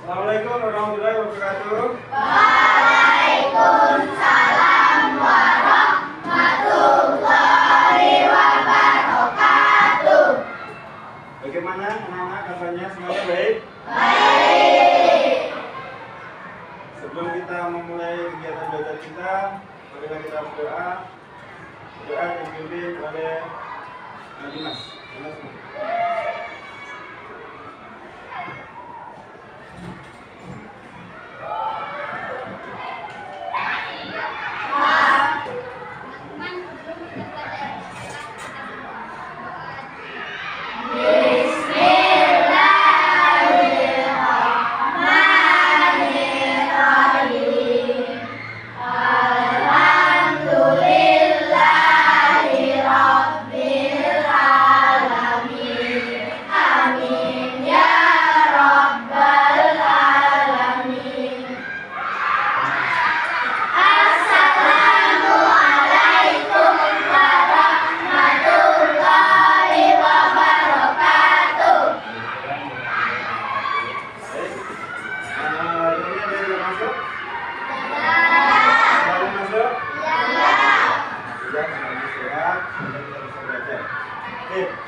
Assalamualaikum warahmatullahi wabarakatuh. Waalaikumsalam warahmatullahi wabarakatuh. Bagaimana anak-anak kabarnya? Semuanya baik? Baik. Sebelum kita memulai kegiatan belajar kita, marilah kita berdoa. Doa dipimpin oleh Dimas.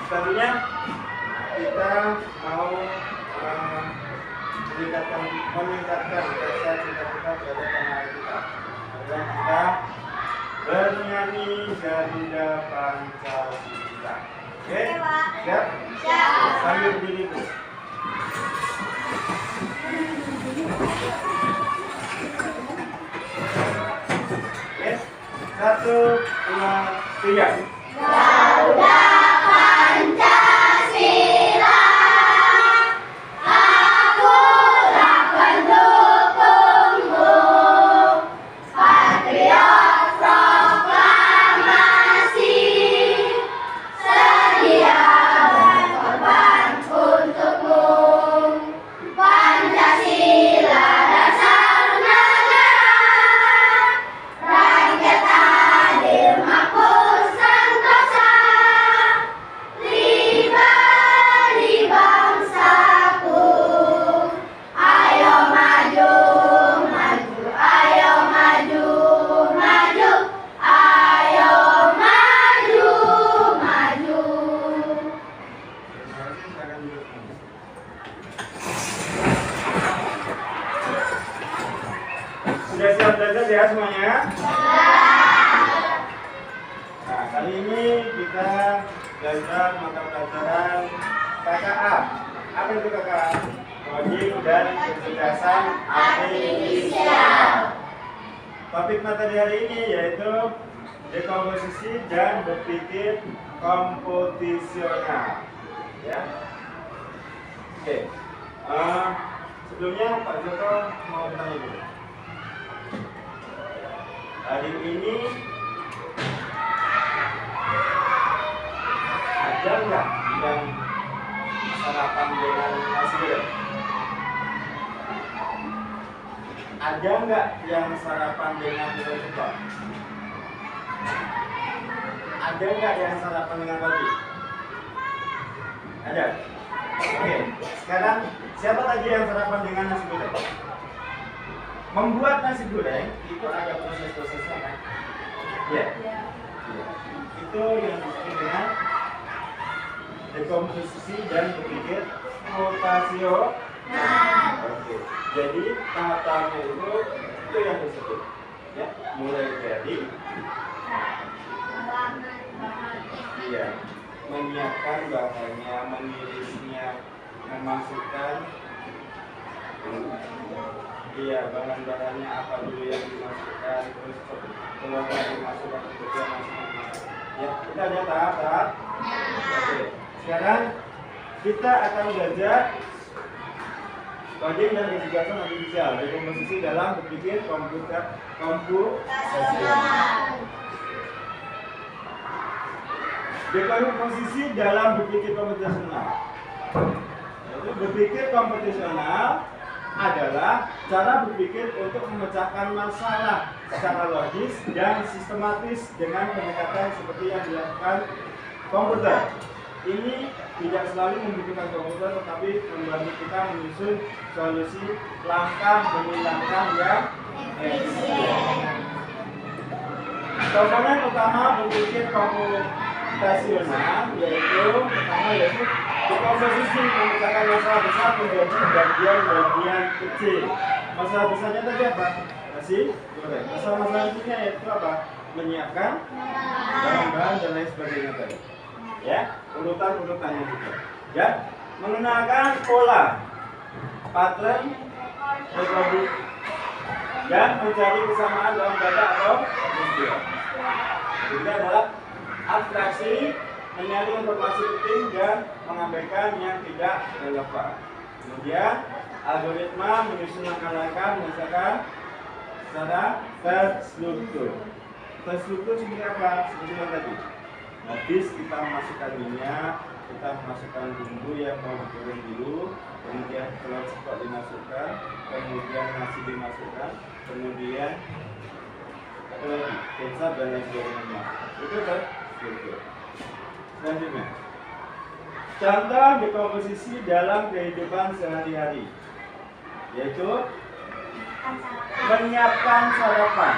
Selanjutnya kita mau meningkatkan rasa cinta kita pada tanah air kita. Adalah kita bernyanyi Garuda Pancasila. Oke? Siap? Siap. Sambil berdiri Bu. Oke? 1, 2, 3. Garuda Pancasila, akulah pendukungmu, patriot proklamasi, sedia berkorban untukmu. Pancasila dasar negara, rakyat adil makmur sentosa, libari bangsaku. Ayo maju, maju, ayo maju, maju, ayo maju, maju. Sudah siap belajar ya semuanya? Nah, kali ini kita belajar mata pelajaran KKA. Apa itu KKA? Coding dan kecerdasan artifisial. Topik materi hari ini yaitu dekomposisi dan berpikir komputasional. Ya. Oke. Sebelumnya Pak Joko mau tanya dulu. Hari ini ada nggak yang sarapan dengan nasi goreng? Ada nggak yang sarapan dengan telur ceplok? Ada nggak yang sarapan dengan roti? Ada. Oke. Sekarang siapa lagi yang sarapan dengan nasi goreng? Membuat nasi goreng itu ada proses-prosesnya kan? Iya. Itu yang disebut dengan dekomposisi dan berpikir komputasional. Oke. Jadi tahap-tahapnya itu yang disebut ya, mulai dari menyiapkan bahannya, mengirisnya, memasukkan bahan-bahannya apa dulu yang dimasukkan, terus telur yang dimasukkan, kemudian masukkan. Ya, kita ada tahap-tahap. Oke. Sekarang kita akan belajar coding dan kecerdasan artifisial, dekomposisi dalam berpikir komputasional. Dekomposisi dalam berpikir komputasional. Yaitu berpikir komputasional adalah cara berpikir untuk memecahkan masalah secara logis dan sistematis dengan pendekatan seperti yang dilakukan komputer. ini tidak selalu membutuhkan komputer, tetapi membantu kita menyusun solusi langkah demi langkah yang efisien. Komponen utama berpikir komputasional yaitu dekomposisi, memecahkan masalah besar menjadi bagian-bagian kecil. Masalah besarnya tadi apa? Masih goreng. Masalah kecilnya yaitu apa? Menyiapkan bahan-bahan dan lain sebagainya tadi. Ya, urutan-urutannya juga. Ya, menggunakan pola, pattern, metode, dan mencari kesamaan dalam data atau peristiwa. Juga adalah abstraksi, mencari informasi penting dan mengabaikan yang tidak relevan. Kemudian algoritma, menyusun langkah-langkah berdasarkan secara terstruktur. Terstruktur seperti apa? Seperti yang tadi. Habis kita masukkan minyak, kita masukkan bumbu yang mau digoreng dulu, kemudian telur ceplok dimasukkan, kemudian nasi dimasukkan, kemudian kecap dan lain sebagainya. Itu terstruktur. Selanjutnya, contoh dekomposisi dalam kehidupan sehari-hari, yaitu menyiapkan sarapan.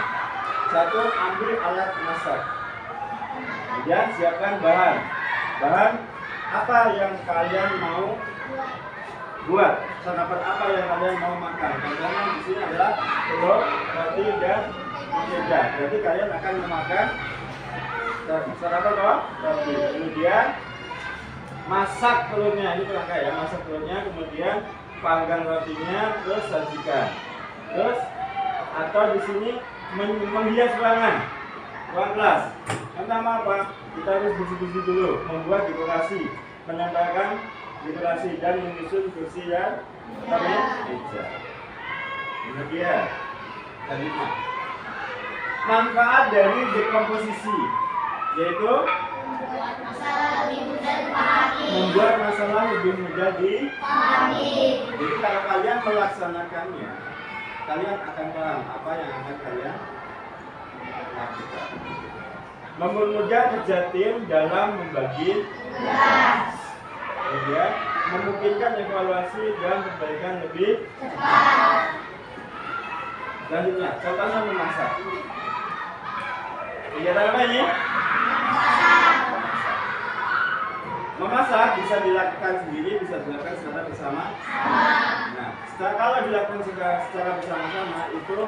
Satu, ambil alat masak. Kemudian siapkan bahan. Bahan apa yang kalian mau buat? Sarapan apa yang kalian mau makan? Contohnya di sini adalah telur, roti, dan mentega. Jadi kalian akan memakan sarapan apa? Roti. Kemudian masak telurnya. Ini pelangkah ya, masak telurnya. Kemudian panggang rotinya, terus sajikan. Terus atau di sini menghias ruang kelas. Pertama apa? Kita harus bersih-bersih dulu, membuat dekorasi, menambahkan dekorasi dan menyusun kursi dan meja. Kemudian selanjutnya, manfaat dari dekomposisi, yaitu membuat masalah lebih mudah dipahami. Jadi kalau kalian melaksanakannya, kalian akan paham apa yang akan kalian lakukan. Mempermudah kerja tim dalam membagi tugas. Kemudian memungkinkan evaluasi dan perbaikan lebih cepat. Selanjutnya, contohnya memasak. Kegiatan apa ini? Memasak bisa dilakukan sendiri, bisa dilakukan secara bersama. Nah, kalau dilakukan secara bersama-sama itu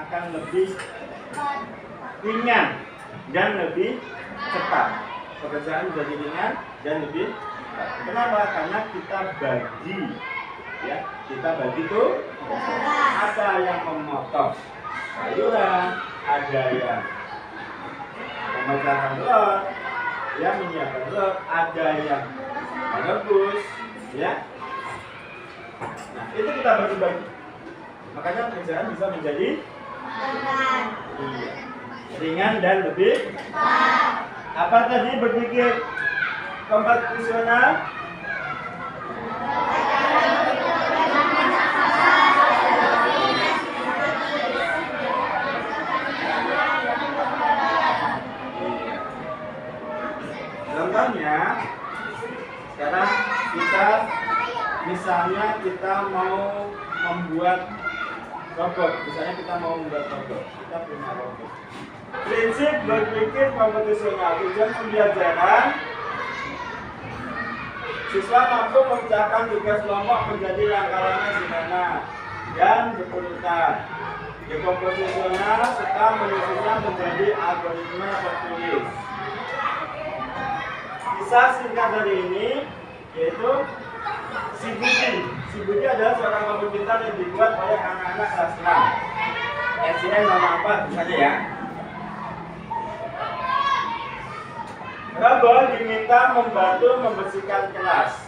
akan lebih ringan dan lebih cepat. Pekerjaan menjadi ringan dan lebih cepat. Kenapa? Karena kita bagi, ya, kita bagi tuh. Ada yang memotong sayuran, ada yang memecahkan telur, yang menyiapkan telur, ada yang merebus, ya. Nah, itu kita bagi-bagi. Makanya pekerjaan bisa menjadi ringan dan lebih cepat. Apa tadi berpikir komputasional? Contohnya, sekarang misalnya kita mau membuat robot, kita punya robot. Prinsip berpikir komputasional, tujuan pembelajaran siswa mampu memecahkan tugas kelompok menjadi langkah-langkah sederhana dan berurutan. Dekomposisional serta menyusunnya menjadi algoritma tertulis. Kisah singkat dari ini yaitu si Budi. Si Budi adalah seorang robot pintar yang dibuat oleh anak-anak kelas 6. SDN sama 4 misalnya ya. Robot diminta membantu membersihkan kelas,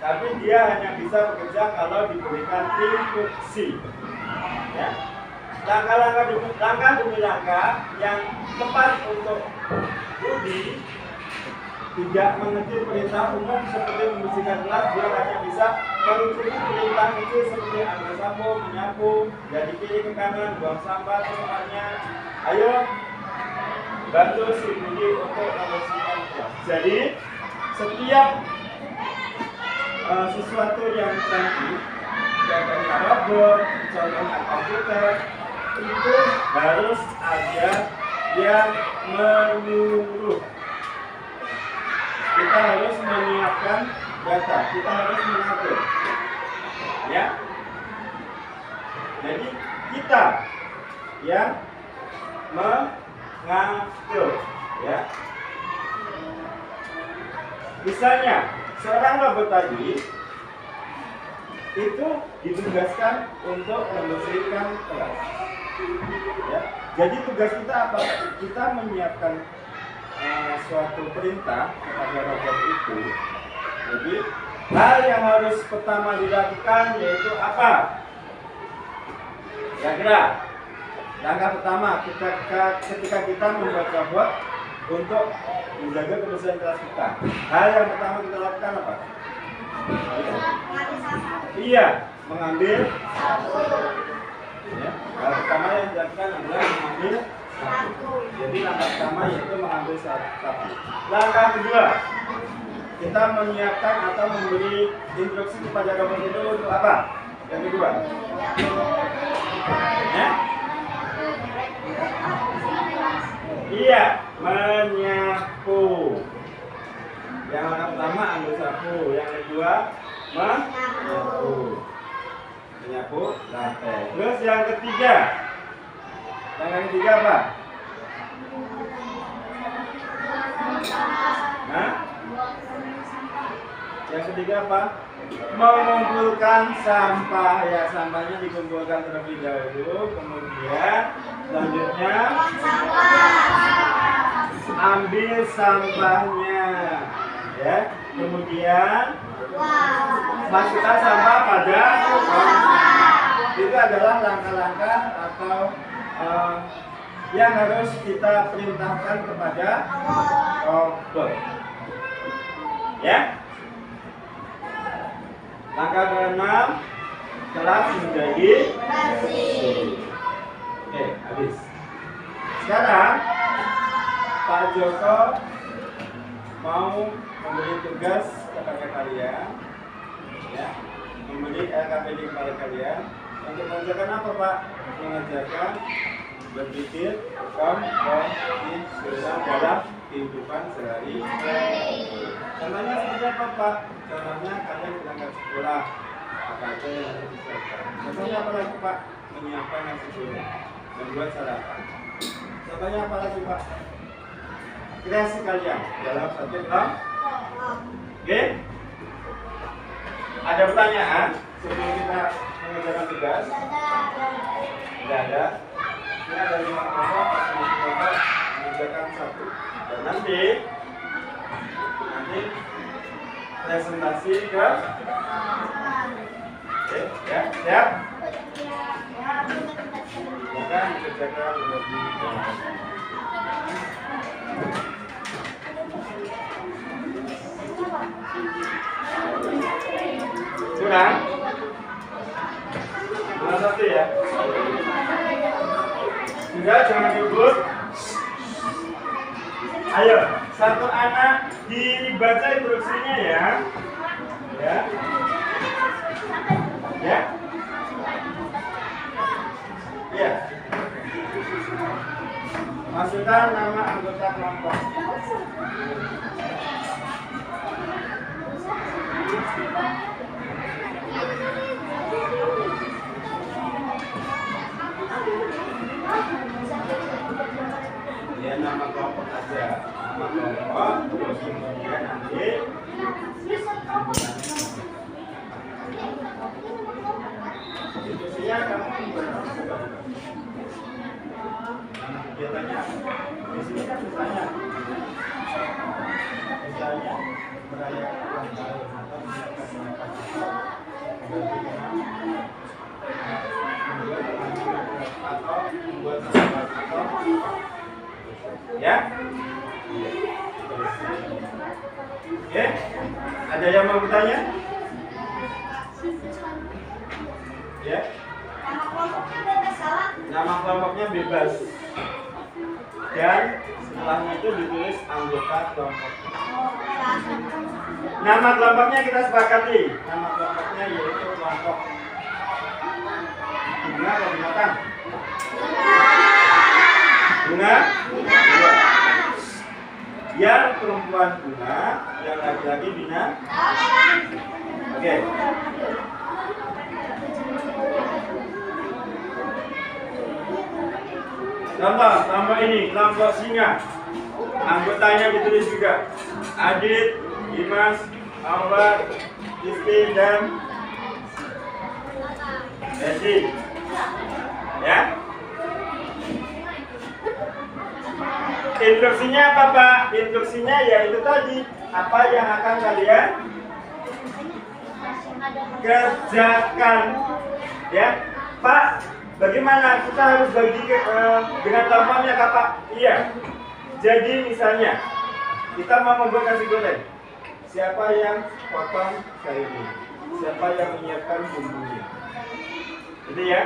tapi dia hanya bisa bekerja kalau diberikan instruksi. Ya. Langkah demi langkah yang tepat untuk Budi tidak mengerti perintah umum seperti membersihkan kelas. Dia hanya bisa mengikuti perintah kecil seperti ambil sapu, menyapu, dari kiri ke kanan, buang sampah semuanya. Ayo bantu si Budi untuk membersihkan kelas. Jadi setiap sesuatu yang canggih, contohnya robot, contohnya komputer, itu harus ada yang menyuruh. Kita harus menyiapkan data, kita harus mengatur, ya. Jadi kita yang mengatur, ya. Misalnya seorang robot tadi itu ditugaskan untuk membersihkan kelas, ya. Jadi tugas kita apa? Kita menyiapkan suatu perintah kepada robot itu. Jadi hal yang harus pertama dilakukan yaitu apa? Kira-kira langkah pertama ketika kita membuat robot untuk menjaga kebersihan kelas kita, hal yang pertama kita lakukan apa? Iya, mengambil sapu. Ya, hal pertama yang dilakukan adalah mengambil sapu. Jadi langkah pertama yaitu mengambil sapu. Langkah kedua, kita menyiapkan atau memberi instruksi kepada robot itu untuk apa? Yang kedua, ya? Iya, menyapu. Yang pertama ambil sapu, yang kedua menyapu lantai. Terus yang ketiga apa? Nah, yang ketiga apa? Mengumpulkan sampah. Ya, sampahnya dikumpulkan terlebih dahulu, kemudian selanjutnya ambil sampahnya, ya. Kemudian masukkan sampah pada itu adalah langkah-langkah atau yang harus kita perintahkan kepada robot, ya. Langkah ke-6, kelas menjadi bersih. Oke, habis. Sekarang Pak Joko mau memberi tugas kepada kalian, ya, memberi LKPD kepada kalian untuk mengajarkan apa, Pak? Mengajarkan berpikir kompetisi dalam kehidupan sehari-hari. Contohnya seperti apa, Pak? Contohnya kalian berangkat sekolah, apa aja yang harus disiapkan. Contohnya apa lagi, Pak? Menyiapkan nasi goreng, membuat sarapan. Contohnya apa lagi, Pak? Kreasi kalian dalam satu kelompok. Oke? Ada pertanyaan sebelum kita mengerjakan tugas? Tidak ada. Ini ada 5 kelompok, masing-masing kelompok mengerjakan satu. Dan nanti presentasi ke. Oke, ya, siap? Bukan dikerjakan lebih dalam. Kurang? Kurang satu ya? Sudah, jangan ribut. Ayo, satu anak dibaca instruksinya ya. Ya. Ya. Ya. Masukkan nama anggota kelompok. Ya, nama kelompok aja. Nama kelompok, terus kemudian nanti instruksinya kamu berapa? Nama kegiatannya di sini kan misalnya merayakan ulang tahun atau menyiapkan sarapan atau membuat sarapan atau ya. Oke, ada yang mau bertanya? Ya. Nama kelompoknya bebas. Dan setelahnya itu ditulis anggota kelompok. Nama kelompoknya kita sepakati. Nama kelompoknya yaitu kelompok bunga atau binatang? Bunga? Bunga. Yang perempuan bunga, yang laki-laki binatang. Oke. Kelompok ini, kelompok singa. Anggotanya ditulis juga. Adit, Dimas, Ambar, Rizky, dan Edi. Ya. Instruksinya apa, Pak? Instruksinya yaitu tadi apa yang akan kalian kerjakan. Ya, Pak. Bagaimana kita harus bagi dengan tampaknya, Pak? Iya. Jadi misalnya kita mau membuat nasi goreng. Siapa yang potong sayurnya? Siapa yang menyiapkan bumbunya? Itu ya.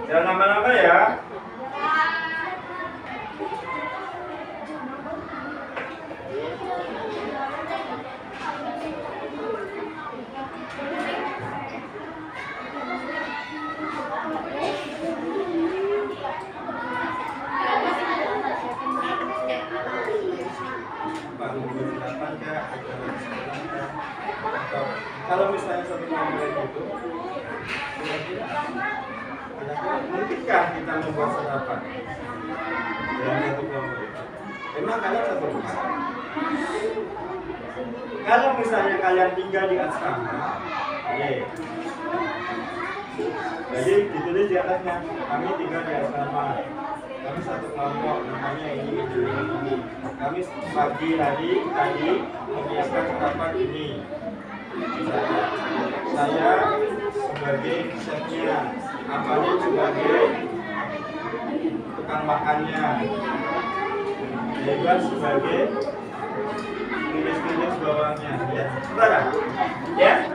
Jangan lama-lama ya. Kalau misalnya satu kelompok itu, mungkinkah kita membuat sarapan dalam satu kelompok itu? Emang kalian satu rumah? Kalau misalnya kalian tinggal di asrama, jadi ditulis di atasnya, kami tinggal di asrama. Kami satu kelompok, namanya ini. Kami pagi tadi menyiapkan sarapan ini. Saya sebagai chefnya, Amanda sebagai tukang makannya, Dewa sebagai tulis bawahnya. Ya, saudara. Ya.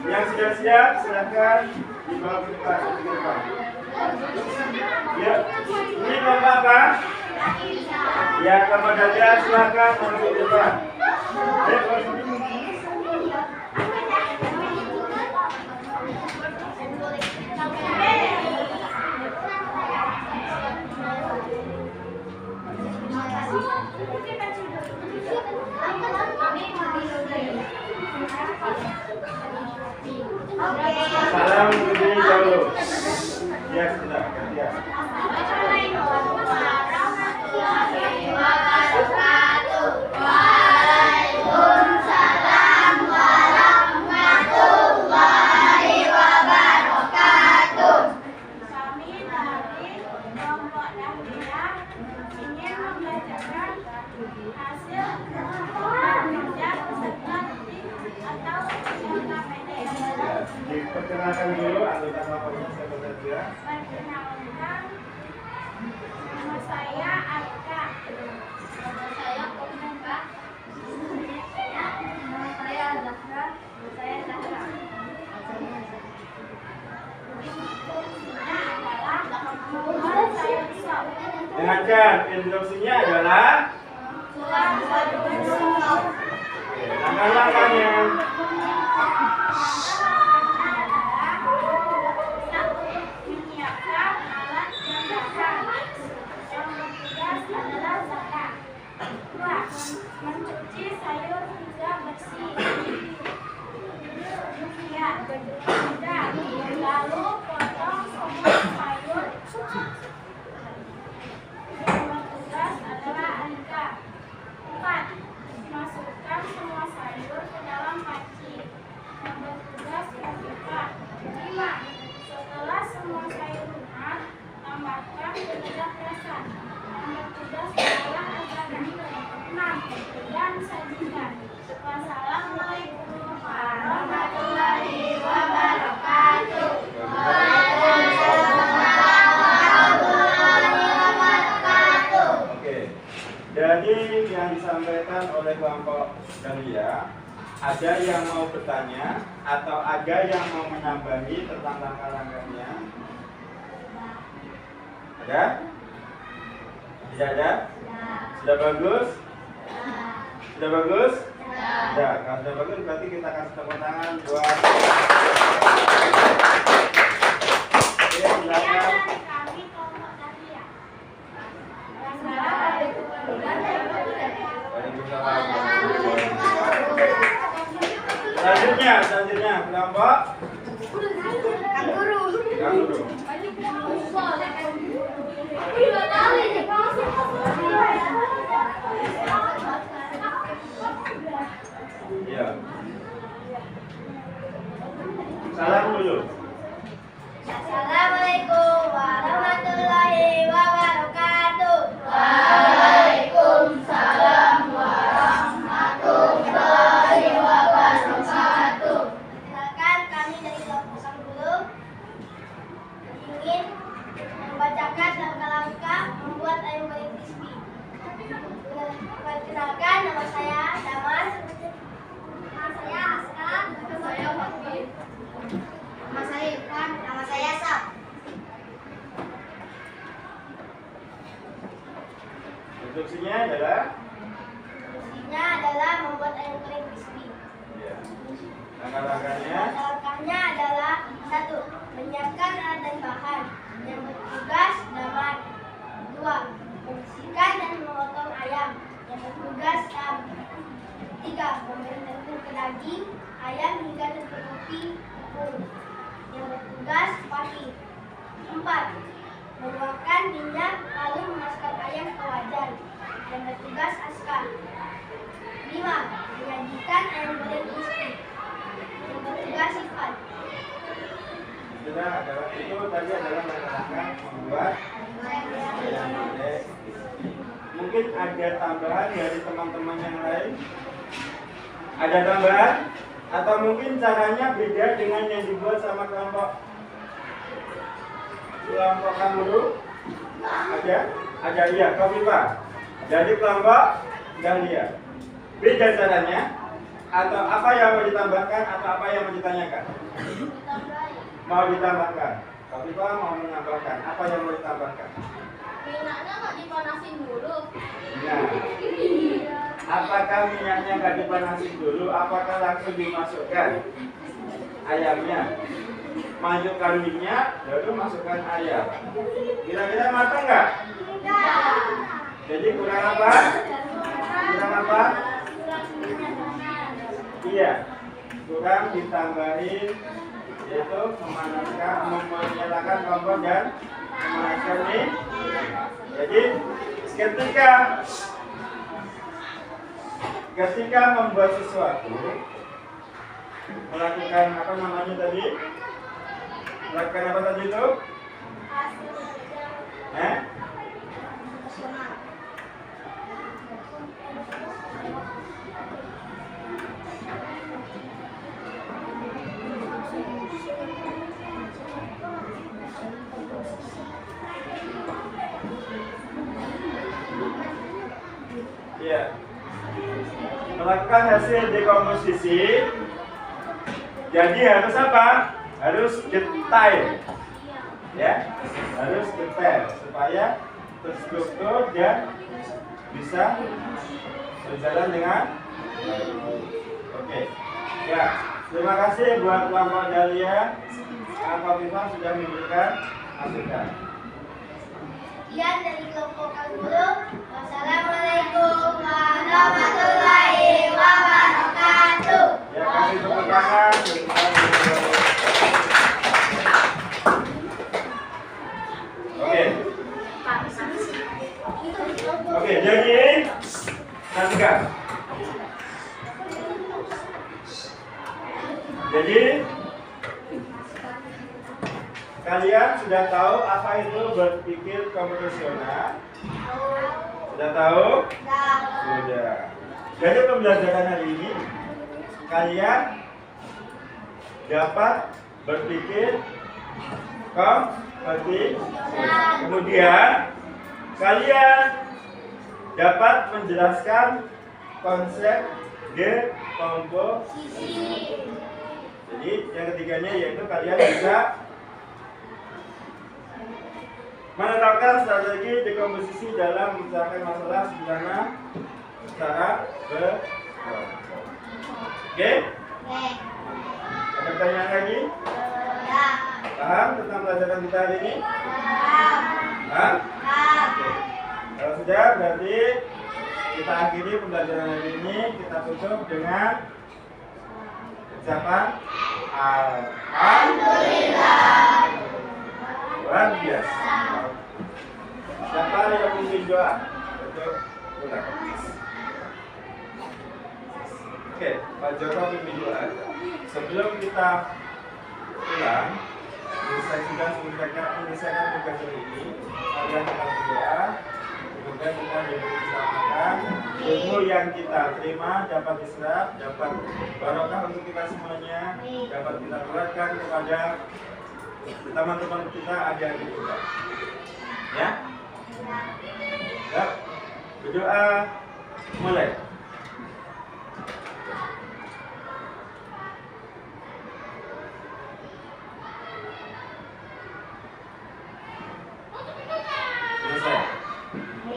Yang sudah siap silakan dibawa ke depan. Ya, ini kelompok apa? Ya, kelompok Dada silakan masuk ke depan. Salam lebih dahulu. Ya, sudah. Ya. Waalaikumsalam warahmatullahi wabarakatuh. Kami dari kelompok Dahlia ingin membacakan hasil kerja peserta atau Diperkenalkan dulu anggota kelompoknya siapa saja. Perkenalkan, nama saya Arka. Nama saya Komika. Nama saya Zahra. Saya Zahra. Dengarkan, instruksinya adalah langkah-langkahnya. Menyiapkan alat yang Dahlia, ada yang mau bertanya atau ada yang mau menambahi tentang langkah-langkahnya? Ada? Tidak ada? Sudah bagus? Sudah bagus? Sudah. Kalau sudah bagus berarti kita kasih tepuk tangan buat. Oke, silakan. Selanjutnya kelompok kanguru. Ya. Salam dulu. Assalamualaikum warahmatullahi wabarakatuh. Waalaikumsalam warahmatullahi wabarakatuh. Perkenalkan, kami dari kelompok kanguru ingin membacakan langkah-langkah membuat ayam goreng crispy. Perkenalkan, nama saya Damas. Nama saya Aska. Nama saya Fakir. Nama saya Irfan. Nama saya Sab. Instruksinya adalah membuat ayam goreng crispy. ya. Langkah-langkahnya Langkahnya adalah 1. Menyiapkan alat dan bahan yang bertugas damar. 2. Membersihkan dan memotong ayam yang bertugas Sam. 3. Memberi tepung ke daging ayam hingga tertutupi tepung yang bertugas Pati. 4. Menuangkan minyak lalu memasukkan ayam ke wajan yang bertugas Aska. 5. Menyajikan ayam goreng crispy yang bertugas Ifan. sudah adalah itu tadi adalah langkah-langkah membuat ayam goreng. Mungkin ada tambahan dari teman-teman yang lain? Ada tambahan? Atau mungkin caranya beda dengan yang dibuat sama kelompok kanguru? Ada iya, Kofifa. Jadi kelompok Dahlia. Beda caranya? Atau apa yang mau ditambahkan atau apa yang mau ditanyakan? Mau ditambahkan. Kofifa mau menambahkan. Apa yang mau ditambahkan? Minyaknya nggak dipanasin dulu. Nah, apakah minyaknya nggak dipanasin dulu? Apakah langsung dimasukkan ayamnya? Masukkan minyak, lalu masukkan ayam. Kira-kira matang nggak? Jadi kurang apa? Kurang apa? Iya, kurang ditambahin, yaitu menyalakan kompor dan memanaskan mie. Jadi ketika membuat sesuatu, melakukan apa namanya tadi? Melakukan apa tadi itu? Iya. Melakukan hasil dekomposisi. Jadi harus apa? Harus detail. Ya, harus detail supaya terstruktur dan bisa berjalan dengan baik. Oke. Ya, terima kasih buat kelompok Dahlia. Kofifa sudah memberikan masukan. Sekian dari kelompok kanguru. Wassalamualaikum warahmatullahi wabarakatuh. Ya, kasih tepuk tangan. Oke, jadi perhatikan. Jadi kalian sudah tahu apa itu berpikir komputasional? Sudah tahu? Sudah. Jadi pembelajaran hari ini kalian dapat berpikir komputasional. Kemudian kalian dapat menjelaskan konsep G. Komposisi. Jadi yang ketiganya yaitu kalian bisa menetapkan strategi dekomposisi dalam menyelesaikan masalah sederhana secara berkelompok. Oke? Ada pertanyaan lagi? Paham tentang pelajaran kita hari ini? Paham? Oke. Kalau sudah, berarti kita akhiri pembelajaran hari ini. Kita tutup dengan ucapan Alhamdulillah. Luar biasa. Siapa yang memimpin doa untuk pulang? Oke, Pak Joko pimpin doa. Sebelum kita pulang, menyelesaikan tugas ini, kalian akan berdoa. Semoga kita diberi keselamatan, ilmu yang kita terima dapat diserap, dapat barokah untuk kita semuanya, dapat kita tularkan kepada teman-teman kita, adik-adik kita. Ya? Ya? Berdoa mulai.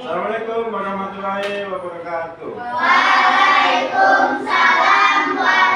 Assalamualaikum warahmatullahi wabarakatuh. Waalaikumsalam warahmatullahi wabarakatuh.